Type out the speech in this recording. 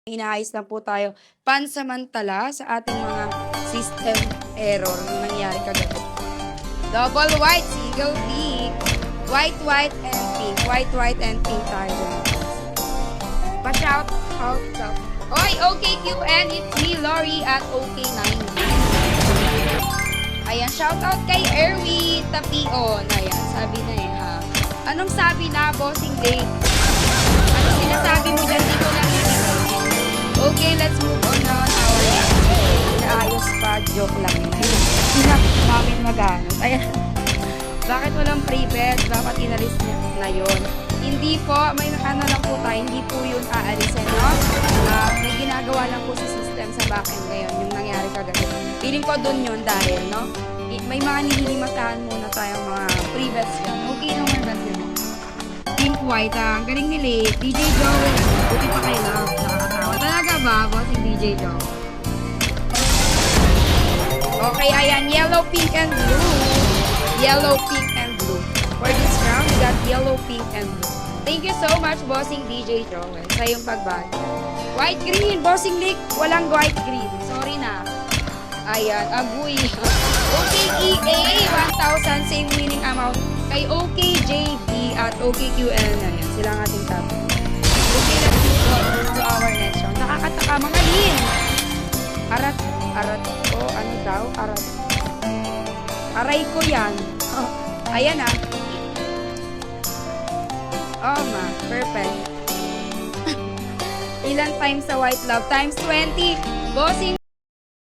Inaayos lang po tayo pansamantala sa ating mga system error na nangyari kagabi. Double white, single pink. White, white, and pink. White, white, and pink tayo. Pa-shout out daw. Oy, OKQN, it's me, Lori, at OK9. Ayan, shout out kay Erwi Tapion. Ayan, sabi na eh, ha. Anong sabi na, bossing day? Ano sinasabi mo dyan? Di ko lang okay, let's move on na our next. Naayos pa, joke lang. Sinak namin magamit. Ayan. Bakit walang pre-bet? Dapat inalis niya na yun. Hindi po, may ano lang po tayo, hindi po yun aalisin, no? May ginagawa lang po sa system sa backend ngayon, yung nangyari kagabi. Feeling ko dun yun dahil, no? May mga nililimatahan muna tayong mga pre-bets yun. Okay naman bet yun. Pink white, ang galing nila. DJ Joel, buti pa kayo lang. Nakakatawa. Talaga ba, bossing DJ Joel? Okay, ayan. Yellow, pink, and blue. Yellow, pink, and blue. For this round, we got yellow, pink, and blue. Thank you so much, bossing DJ Joel, sa iyong pagbati. White, green. Bossing Lick, walang white, green. Sorry na. Ayan, agoy. OKEA, 1,000, same winning amount. Kay OKJB at OKQN. Ayan, sila ang ating top. Okay, let's move on to our next round. Nakakataka, mga lin. Arat ko, ano daw? Aray ko yan. Oh, ayan ah. Oh ma, perfect. Ilan times sa white love? Times 20. Bossing